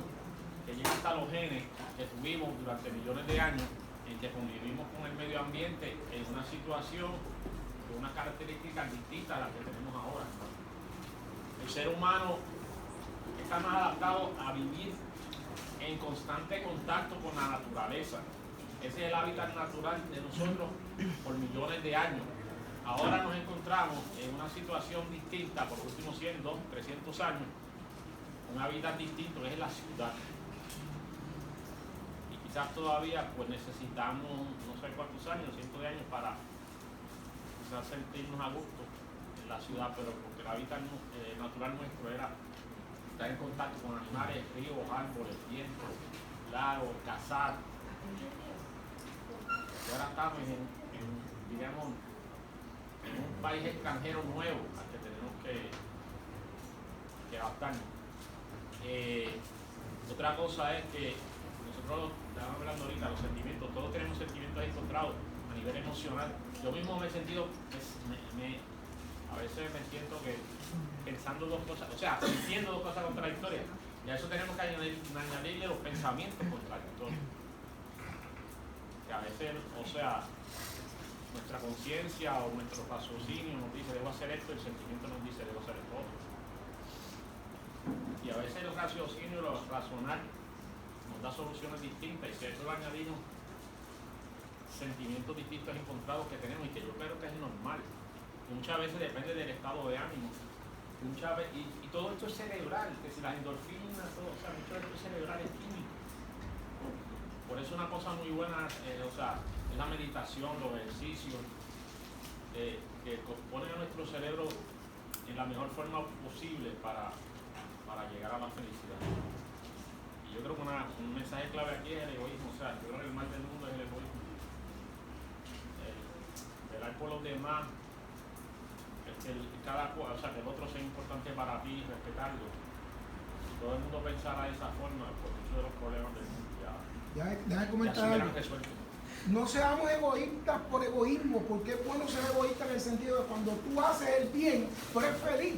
que llega hasta los genes que tuvimos durante millones de años, en que convivimos con el medio ambiente en una situación con unas características distintas a las que tenemos ahora. El ser humano está más adaptado a vivir en constante contacto con la naturaleza. Ese es el hábitat natural de nosotros por millones de años. Ahora nos encontramos en una situación distinta por los últimos 100, 200, 300 años, un hábitat distinto que es la ciudad. Y quizás todavía pues necesitamos no sé cuántos años, cientos de años para quizás sentirnos a gusto en la ciudad, pero porque el hábitat natural nuestro era estar en contacto con animales, ríos, árboles, vientos, lagos, cazar. Y ahora estamos digamos, en un país extranjero nuevo al que tenemos que adaptarnos. Otra cosa es que nosotros, estábamos hablando ahorita, los sentimientos, todos tenemos sentimientos encontrados a nivel emocional. Yo mismo me he sentido, a veces me siento que pensando dos cosas, o sea, sintiendo dos cosas contradictorias. Y a eso tenemos que añadirle los pensamientos contradictorios. Que a veces, o sea, nuestra conciencia o nuestro raciocinio nos dice debo hacer esto y el sentimiento nos dice debo hacer esto otro. Y a veces el raciocinio, lo racional, nos da soluciones distintas y si a eso le añadimos sentimientos distintos encontrados que tenemos y que yo creo que es normal. Y muchas veces depende del estado de ánimo. Y todo esto es cerebral, que si las endorfinas, todo, o sea, mucho de esto es cerebral, es químico. Por eso una cosa muy buena, o sea, es la meditación, los ejercicios, que ponen a nuestro cerebro en la mejor forma posible para llegar a la felicidad. Y yo creo que un mensaje clave aquí es el egoísmo, o sea, yo creo que el mal del mundo es el egoísmo. Velar por los demás, que el otro sea importante para ti, respetarlo. Si todo el mundo pensara de esa forma, pues muchos de los problemas del mundo Déjame comentar algo. No seamos egoístas por egoísmo, porque es bueno ser egoísta en el sentido de cuando tú haces el bien, tú eres feliz.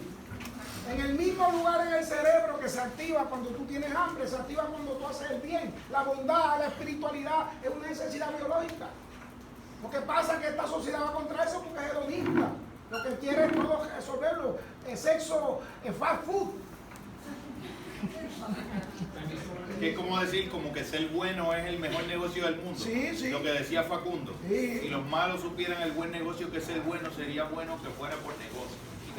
En el mismo lugar en el cerebro que se activa cuando tú tienes hambre, se activa cuando tú haces el bien. La bondad, la espiritualidad es una necesidad biológica. Lo que pasa es que esta sociedad va contra eso porque es hedonista. Lo que quiere es todo resolverlo. El sexo, el fast food. Es como decir, como que ser bueno es el mejor negocio del mundo. Sí, sí. Lo que decía Facundo. Sí. Si los malos supieran el buen negocio que es ser bueno, sería bueno que fuera por negocio. Y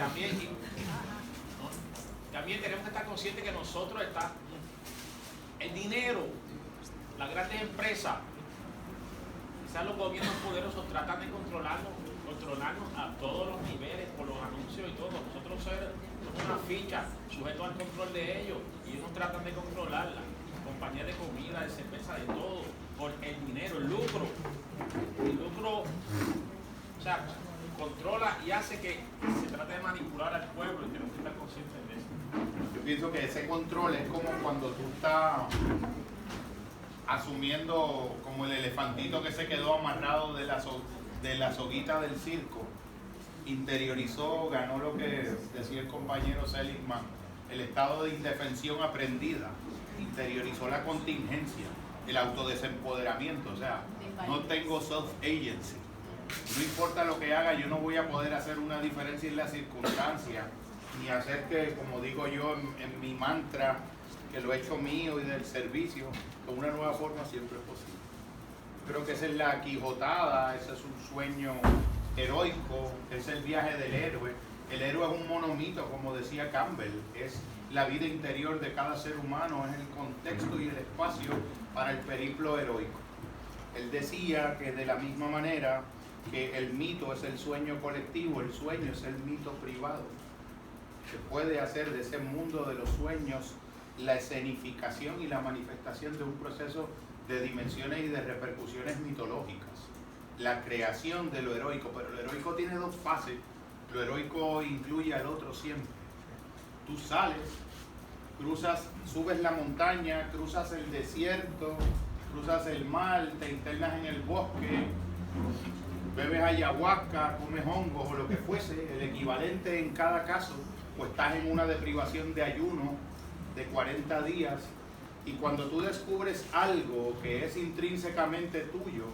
también tenemos que estar conscientes que nosotros el dinero, las grandes empresas, quizás los gobiernos poderosos tratan de controlarnos a todos los niveles por los anuncios y todo. Nosotros somos una ficha sujeto al control de ellos y ellos tratan de controlarla. Compañías de comida, de cerveza, de todo, por el dinero, el lucro. El lucro, o sea, controla y hace que se trate de manipular al pueblo y tenemos que estar conscientes de eso. Yo pienso que ese control es como cuando tú estás asumiendo como el elefantito que se quedó amarrado de la soguita del circo, interiorizó, ganó lo que decía el compañero Seligman, el estado de indefensión aprendida, interiorizó la contingencia, el autodesempoderamiento, o sea, no tengo self-agency. No importa lo que haga, yo no voy a poder hacer una diferencia en la circunstancia, ni hacer que, como digo yo en mi mantra, que lo he hecho mío y del servicio, con una nueva forma siempre es posible. Creo que esa es la quijotada, ese es un sueño heroico, es el viaje del héroe. El héroe es un monomito, como decía Campbell, es la vida interior de cada ser humano, es el contexto y el espacio para el periplo heroico. Él decía que de la misma manera que el mito es el sueño colectivo, el sueño es el mito privado. Se puede hacer de ese mundo de los sueños la escenificación y la manifestación de un proceso de dimensiones y de repercusiones mitológicas. la creación de lo heroico, pero lo heroico tiene dos fases. Lo heroico incluye al otro siempre. Tú sales, cruzas, subes la montaña, cruzas el desierto, cruzas el mar, te internas en el bosque, bebes ayahuasca, comes hongos o lo que fuese, el equivalente en cada caso, pues estás en una deprivación de ayuno de 40 días, y cuando tú descubres algo que es intrínsecamente tuyo,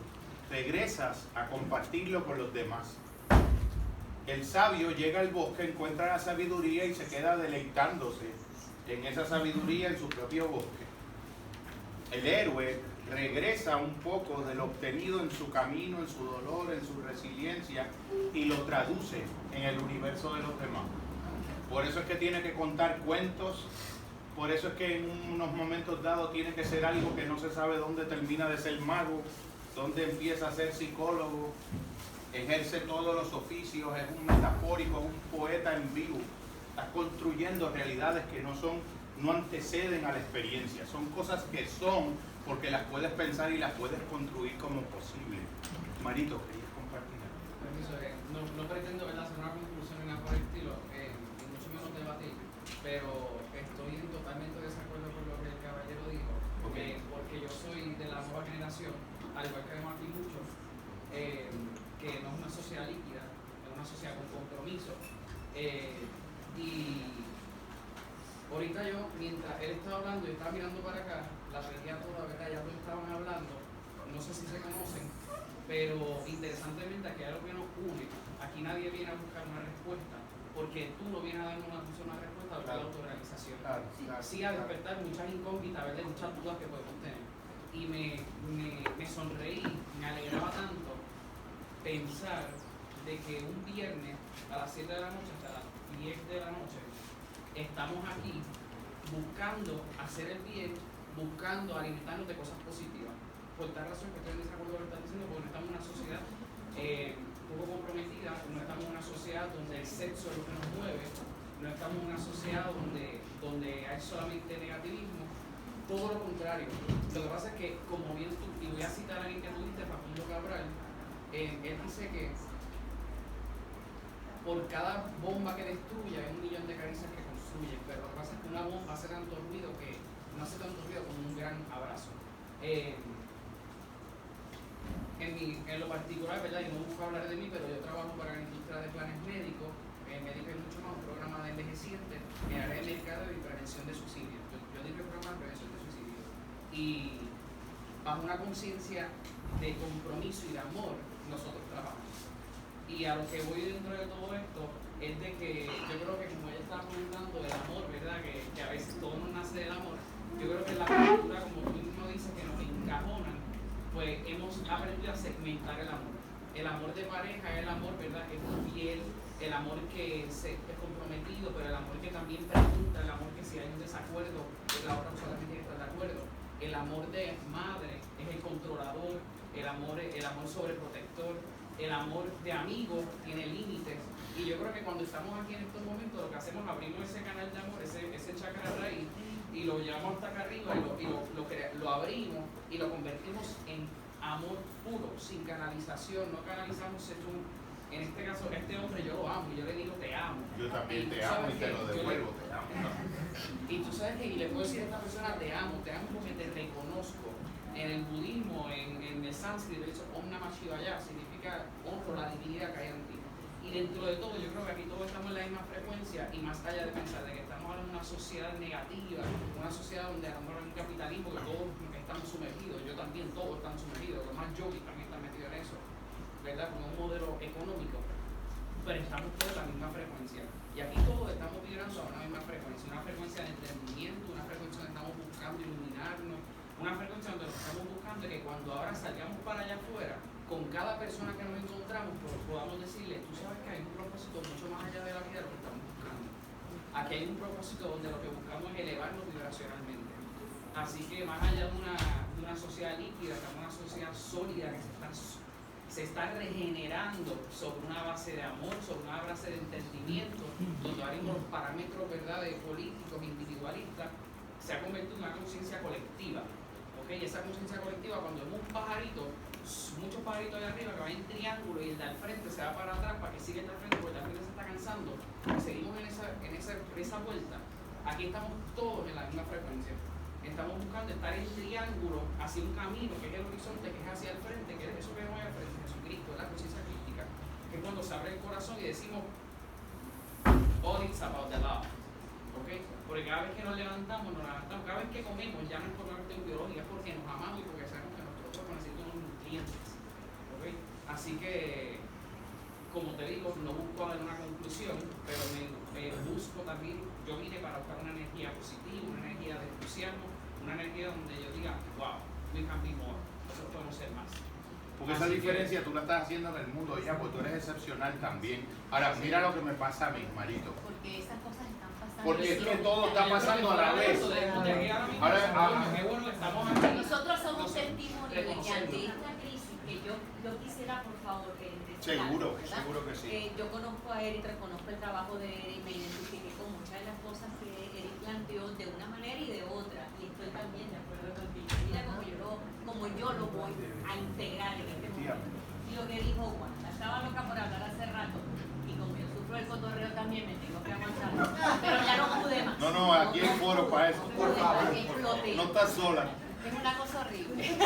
regresas a compartirlo con los demás. El sabio llega al bosque, encuentra la sabiduría y se queda deleitándose en esa sabiduría en su propio bosque. El héroe regresa un poco de lo obtenido en su camino, en su dolor, en su resiliencia, y lo traduce en el universo de los demás. Por eso es que tiene que contar cuentos, por eso es que en unos momentos dados tiene que ser algo que no se sabe dónde termina de ser mago, dónde empieza a ser psicólogo, ejerce todos los oficios, es un metafórico, es un poeta en vivo. Está construyendo realidades que no anteceden a la experiencia, son cosas que son porque las puedes pensar y las puedes construir como posible. Marito, ¿querías compartir? Permiso, no pretendo, ¿verdad?, hacer una conclusión ni nada por el estilo, ni mucho menos debatir, pero estoy en totalmente desacuerdo con lo que el caballero dijo, porque yo soy de la nueva generación, al igual que vemos aquí muchos, que no es una sociedad líquida, es una sociedad con compromiso. Y ahorita yo, mientras él estaba hablando, yo estaba mirando para acá, la traía toda, ¿verdad? Ya todos estaban hablando, no sé si se conocen, pero interesantemente aquí hay algo que nos une. Aquí nadie viene a buscar una respuesta, porque tú no vienes a darnos una respuesta a la autorrealización. Sí, a despertar muchas incógnitas, ¿verdad? Muchas dudas que podemos tener. Y me sonreí, me alegraba tanto pensar de que un viernes a las 7 de la noche hasta las 10 de la noche estamos aquí buscando hacer el bien, buscando alimentarnos de cosas positivas. Por tal razón que estoy en desacuerdo con lo que están diciendo, porque no estamos en una sociedad poco comprometida, no estamos en una sociedad donde el sexo es lo que nos mueve, no estamos en una sociedad donde hay solamente negativismo, todo lo contrario. Lo que pasa es que, como bien tú, y voy a citar a alguien que tú diste, Facundo Cabral, él dice que por cada bomba que destruye hay 1 millón de caricias que construyen, pero lo que pasa es que una bomba hace tanto ruido que no hace tanto ruido como un gran abrazo. En lo particular, ¿verdad? Y no busco hablar de mí, pero yo trabajo para la industria de planes médicos, médico y mucho más, un programa de envejecientes en área de mercadeo y prevención de suicidio. Yo digo el programa de prevención de suicidio. Y bajo una conciencia de compromiso y de amor, nosotros trabajamos. Y a lo que voy dentro de todo esto es de que yo creo que, como ella estaba comentando, el amor, ¿verdad? Que a veces todo nos nace del amor. Yo creo que la cultura, como tú mismo dices, que nos encajonan, pues hemos aprendido a segmentar el amor. El amor de pareja es el amor, ¿verdad?, que es fiel, el amor que es comprometido, pero el amor que también pregunta, el amor que si hay un desacuerdo, la otra persona tiene que estar de acuerdo. El amor de madre es el controlador, el amor sobreprotector. El amor de amigo tiene límites, y yo creo que cuando estamos aquí en estos momentos lo que hacemos es abrimos ese canal de amor, ese chakra raíz, y lo llevamos hasta acá arriba y lo abrimos y lo convertimos en amor puro, sin canalización. No canalizamos en este caso, este hombre yo lo amo y yo le digo te amo. Yo también te amo y te lo devuelvo, te amo. Y tú sabes que, y le puedo decir a esta persona te amo porque te reconozco. En el budismo, en el sánscrito, de hecho, Om Namah Shivaya significa honro la divinidad que hay en ti. Y dentro de todo, yo creo que aquí todos estamos en la misma frecuencia, y más allá de pensar de que estamos en una sociedad negativa, una sociedad donde a lo mejor hay un capitalismo que todos estamos sumergidos, yo también, todos estamos sumergidos, los más yogis también están metidos en eso, ¿verdad? Con un modelo económico, pero estamos todos en la misma frecuencia. Y aquí todos estamos vibrando a una misma frecuencia, una frecuencia de entendimiento, una frecuencia donde estamos buscando iluminarnos, una frecuencia donde nos estamos buscando que cuando ahora salgamos para allá afuera, con cada persona que nos encontramos, podamos decirle, tú sabes que hay un propósito mucho más allá de la vida de lo que estamos buscando. Aquí hay un propósito donde lo que buscamos es elevarnos vibracionalmente. Así que más allá de una sociedad líquida, estamos en una sociedad sólida que se está regenerando sobre una base de amor, sobre una base de entendimiento, donde ahora mismo los parámetros, ¿verdad?, de políticos, individualistas, se ha convertido en una conciencia colectiva. Y esa conciencia colectiva, cuando vemos un pajarito muchos pajaritos allá arriba que van en triángulo y el de al frente se va para atrás para que siga el de al frente porque el de al frente se está cansando. Y seguimos en esa vuelta. Aquí estamos todos en la misma frecuencia. Estamos buscando estar en triángulo hacia un camino que es el horizonte, que es hacia el frente, que es eso que vemos allá al frente, Jesucristo, la conciencia crística, que es cuando se abre el corazón y decimos, all it's about the love. ¿Okay? Porque cada vez que nos levantamos, cada vez que comemos, ya no es por una cuestión biológica, es porque nos amamos y porque sabemos que nuestro cuerpo necesita unos nutrientes. ¿Okay? Así que, como te digo, no busco dar una conclusión, pero me busco también, yo vine para buscar una energía positiva, una energía de entusiasmo, una energía donde yo diga, wow, we can be more, nosotros podemos ser más. Porque esa diferencia tú la estás haciendo en el mundo, ya, porque tú eres excepcional también. Ahora, mira lo que me pasa a mí, Marito. Porque esas cosas están pasando. Porque es que todo está pasando a la vez. Nosotros somos testimonios de que ante esta crisis, que yo quisiera, por favor, seguro que sí. yo conozco a Eric, reconozco el trabajo de Eric, me identifiqué con muchas de las cosas que Eric planteó de una manera y de otra, y estoy también de acuerdo contigo. Mira como yo lo voy a integrar en este momento. Y lo que dijo Juan, estaba loca por hablar hace rato, y como yo sufro el cotorreo también, me tengo que aguantar, pero ya no pude más. No, aquí hay foro para eso, por favor. No estás sola. Es una cosa horrible.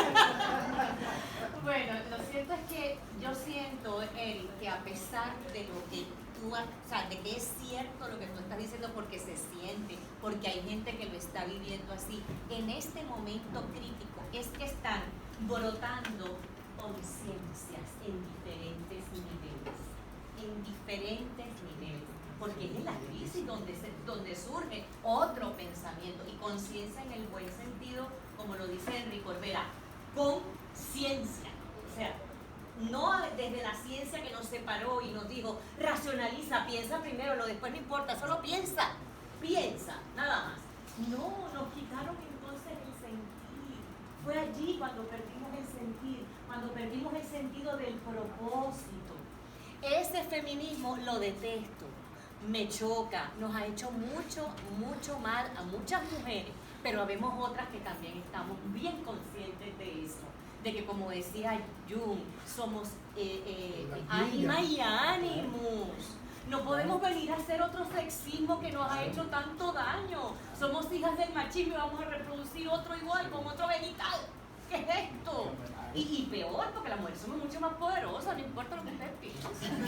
Bueno, lo cierto es que yo siento, Eric, que a pesar de lo que tú, o sea, de que es cierto lo que tú estás diciendo porque se siente, porque hay gente que lo está viviendo así, en este momento crítico es que están brotando conciencias en diferentes niveles, porque es en la crisis donde surge otro pensamiento y conciencia en el buen sentido, como lo dice Enrique Olvera, conciencia, o sea, no desde la ciencia que nos separó y nos dijo, racionaliza, piensa primero, lo después no importa, solo piensa, nada más. No, nos quitaron entonces el sentir. Fue allí cuando perdimos el sentir, cuando perdimos el sentido del propósito. Ese feminismo lo detesto, me choca, nos ha hecho mucho mal a muchas mujeres, pero habemos otras que también estamos bien conscientes de eso, de que, como decía Jung, somos ánima y ánimos. No podemos venir a hacer otro sexismo que nos ha hecho tanto daño. Somos hijas del machismo y vamos a reproducir otro igual con otro genital. ¿Qué es esto? Y peor, porque las mujeres somos mucho más poderosas, no importa lo que ustedes piensen.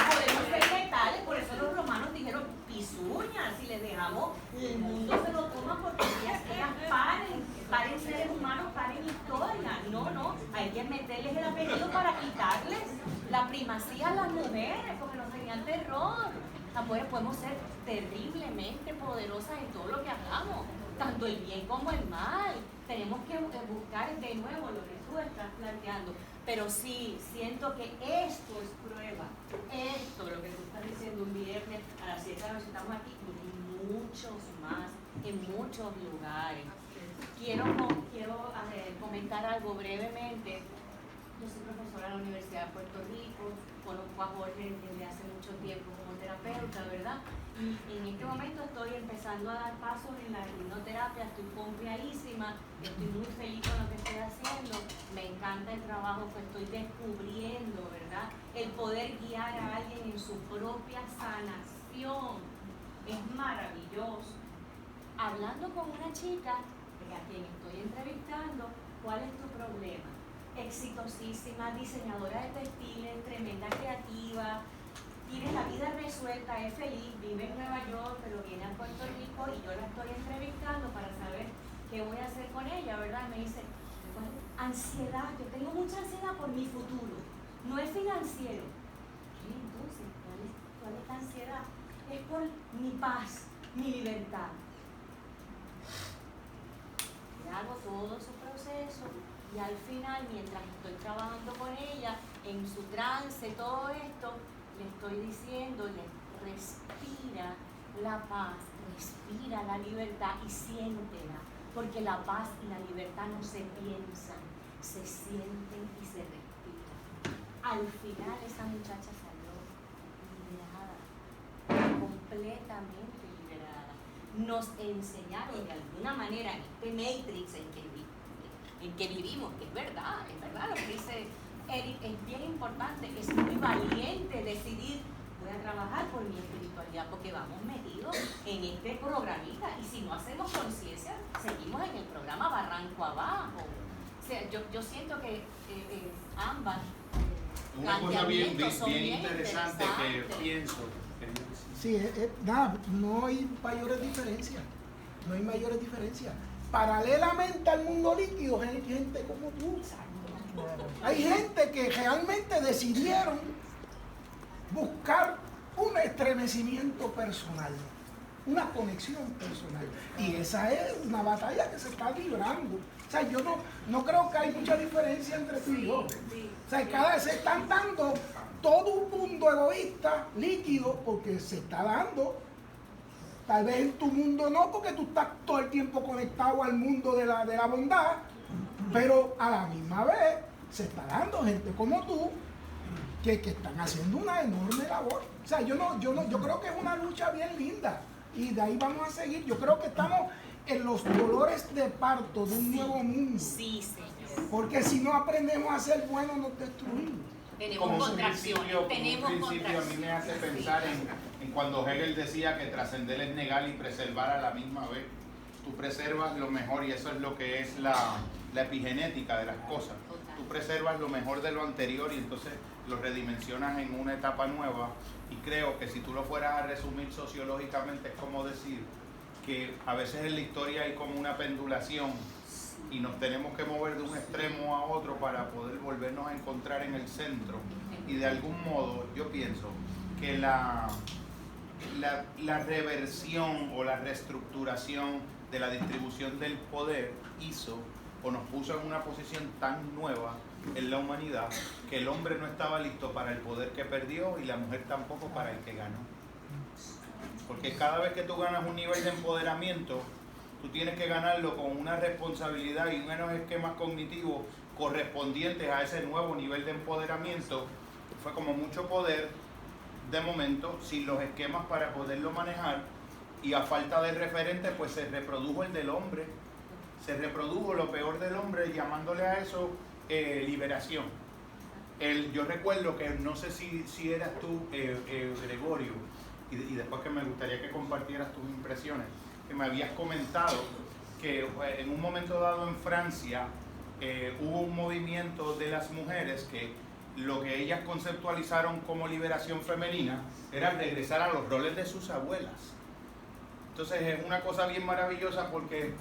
Podemos ser letales, por eso los romanos dijeron pisuñas, si les dejamos, el mundo se lo toma porque ellas paren seres humanos, paren historia. No, hay que meterles el apellido para quitarles la primacía a las mujeres, porque nos tenían terror. Las mujeres podemos ser terriblemente poderosas en todo lo que hagamos, tanto el bien como el mal. Tenemos que buscar de nuevo lo que tú estás planteando. Pero sí, siento que esto es prueba. Esto, lo que tú estás diciendo un viernes a las 7 de la noche, estamos aquí y muchos más, en muchos lugares. Quiero comentar algo brevemente. Yo soy profesora de la Universidad de Puerto Rico, conozco a Jorge desde hace mucho tiempo como terapeuta, ¿verdad? Y en este momento estoy empezando a dar pasos en la hipnoterapia, estoy confiadísima, estoy muy feliz con lo que estoy haciendo, me encanta el trabajo que estoy descubriendo, ¿verdad? El poder guiar a alguien en su propia sanación es maravilloso. Hablando con una chica a quien estoy entrevistando, ¿cuál es tu problema? Exitosísima, diseñadora de textiles, tremenda creativa, tiene la vida resuelta, es feliz, vive en Nueva York, pero viene a Puerto Rico y yo la estoy entrevistando para saber qué voy a hacer con ella, ¿verdad? Me dice, ansiedad, yo tengo mucha ansiedad por mi futuro, no es financiero. ¿Qué entonces? ¿Cuál es la ansiedad? Es por mi paz, mi libertad. Le hago todo su proceso y al final, mientras estoy trabajando con ella, en su trance, todo esto, le estoy diciendo, respira la paz, respira la libertad y siéntela, porque la paz y la libertad no se piensan, se sienten y se respiran. Al final esa muchacha salió liberada, completamente liberada. nos enseñaron de alguna manera en este matrix en que vivimos, que es verdad lo que dice Eric, es bien importante, es muy valiente decidir, voy a trabajar por mi espiritualidad, porque vamos metidos en este programita, y si no hacemos conciencia, seguimos en el programa barranco abajo. O sea, yo siento que ambas Una cosa bien planteamientos son interesante que interesantes. pienso. Sí, nada, no hay mayores diferencias. No hay mayores diferencias. Paralelamente al mundo líquido hay gente como tú. Hay gente que realmente decidieron buscar un estremecimiento personal, una conexión personal. Y esa es una batalla que se está librando. O sea, yo no creo que hay mucha diferencia entre tú y yo. O sea, cada vez se están dando todo un mundo egoísta, líquido, porque se está dando. Tal vez en tu mundo no, porque tú estás todo el tiempo conectado al mundo de la bondad, pero a la misma vez se está dando gente como tú que están haciendo una enorme labor. O sea, yo creo que es una lucha bien linda y de ahí vamos a seguir. Yo creo que estamos en los dolores de parto de un nuevo mundo. Sí, señor. Porque si no aprendemos a ser buenos, nos destruimos. Tenemos Como un contracciones, principio a mí me hace pensar en cuando Hegel decía que trascender es negar y preservar a la misma vez. Tú preservas lo mejor, y eso es lo que es la epigenética de las cosas. Tú preservas lo mejor de lo anterior y entonces lo redimensionas en una etapa nueva. Y creo que si tú lo fueras a resumir sociológicamente, es como decir que a veces en la historia hay como una pendulación y nos tenemos que mover de un extremo a otro para poder volvernos a encontrar en el centro. Y de algún modo yo pienso que la reversión o la reestructuración de la distribución del poder hizo o nos puso en una posición tan nueva en la humanidad que el hombre no estaba listo para el poder que perdió y la mujer tampoco para el que ganó. Porque cada vez que tú ganas un nivel de empoderamiento, tú tienes que ganarlo con una responsabilidad y unos esquemas cognitivos correspondientes a ese nuevo nivel de empoderamiento. Fue como mucho poder de momento, sin los esquemas para poderlo manejar, y a falta de referente, pues se reprodujo el del hombre. Se reprodujo lo peor del hombre, llamándole a eso liberación. Yo recuerdo que, no sé si eras tú, Gregorio, y después que me gustaría que compartieras tus impresiones, que me habías comentado que en un momento dado en Francia hubo un movimiento de las mujeres que lo que ellas conceptualizaron como liberación femenina era regresar a los roles de sus abuelas. Entonces es una cosa bien maravillosa porque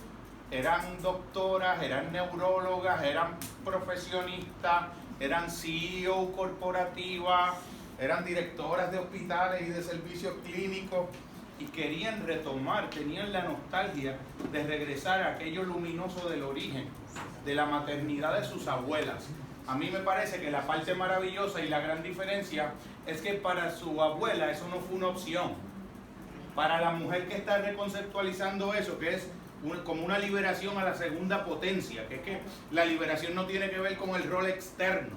eran doctoras, eran neurólogas, eran profesionistas, eran CEO corporativas, eran directoras de hospitales y de servicios clínicos y querían retomar, tenían la nostalgia de regresar a aquello luminoso del origen, de la maternidad de sus abuelas. A mí me parece que la parte maravillosa y la gran diferencia es que para su abuela eso no fue una opción. Para la mujer que está reconceptualizando eso, que es como una liberación a la segunda potencia, que es que la liberación no tiene que ver con el rol externo,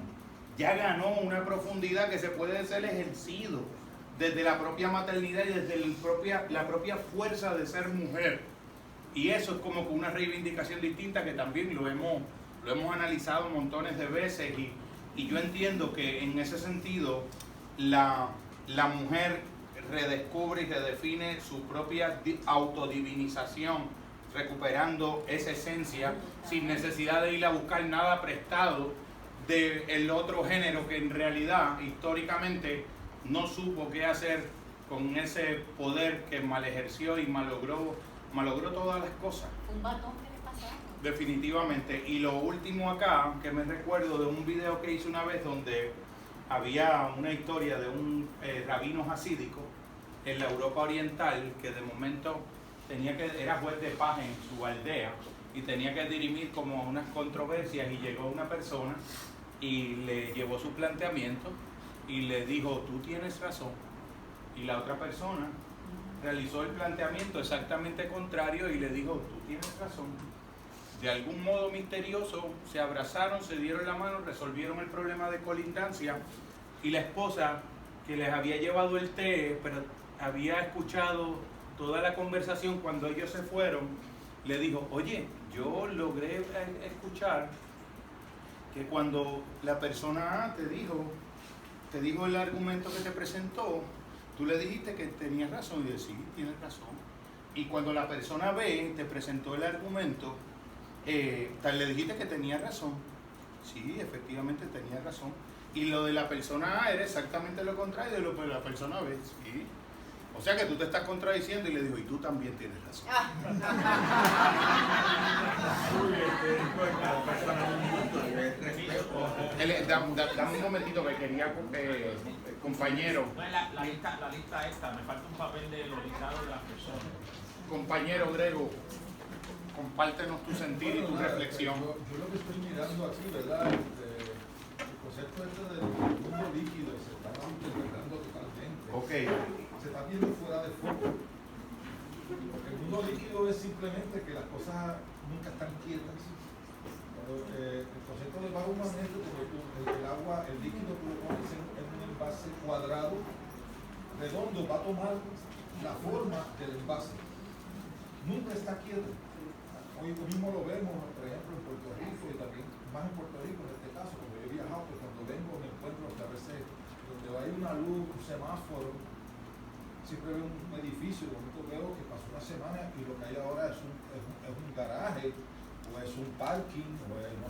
ya ganó una profundidad que se puede ser ejercido desde la propia maternidad y desde la propia fuerza de ser mujer. Y eso es como una reivindicación distinta que también lo hemos analizado montones de veces y yo entiendo que en ese sentido la mujer redescubre y redefine su propia autodivinización, recuperando esa esencia sin necesidad de ir a buscar nada prestado del otro género que en realidad históricamente no supo qué hacer con ese poder que mal ejerció y malogró todas las cosas. Un batón que le pasaron. Definitivamente. Y lo último acá, que me recuerdo de un video que hice una vez donde había una historia de un rabino hasídico en la Europa Oriental que de momento era juez de paz en su aldea y tenía que dirimir como unas controversias y llegó una persona y le llevó su planteamiento y le dijo, tú tienes razón. Y la otra persona realizó el planteamiento exactamente contrario y le dijo, tú tienes razón. De algún modo misterioso se abrazaron, se dieron la mano, resolvieron el problema de colindancia y la esposa que les había llevado el té, pero había escuchado toda la conversación cuando ellos se fueron, le dijo, oye, yo logré escuchar que cuando la persona A te dijo el argumento que te presentó, tú le dijiste que tenías razón. Y yo, sí, tienes razón. Y cuando la persona B te presentó el argumento, le dijiste que tenía razón. Sí, efectivamente tenía razón. Y lo de la persona A era exactamente lo contrario de lo de la persona B. Sí. O sea que tú te estás contradiciendo y le dijo, y tú también tienes razón. Dame un momentito que quería, compañero. La lista esta, me falta un papel de los listados de las personas. Compañero Grego, compártenos tu sentir y tu reflexión. Yo lo que estoy mirando aquí, ¿verdad? El concepto del mundo líquido se está malinterpretando totalmente. Ok. Se está viendo fuera de foco. El mundo líquido es simplemente que las cosas nunca están quietas. El concepto de bajo magneto, el agua, el líquido que lo pones en un envase cuadrado, redondo, va a tomar la forma del envase. Nunca está quieto. Hoy mismo lo vemos, por ejemplo, en Puerto Rico y también más en Puerto Rico en este caso, como yo he viajado, pues cuando vengo me encuentro que a veces donde hay una luz, un semáforo, siempre veo un edificio, de momento veo que pasó una semana y lo que hay ahora es un garaje, o es un parking, o es, no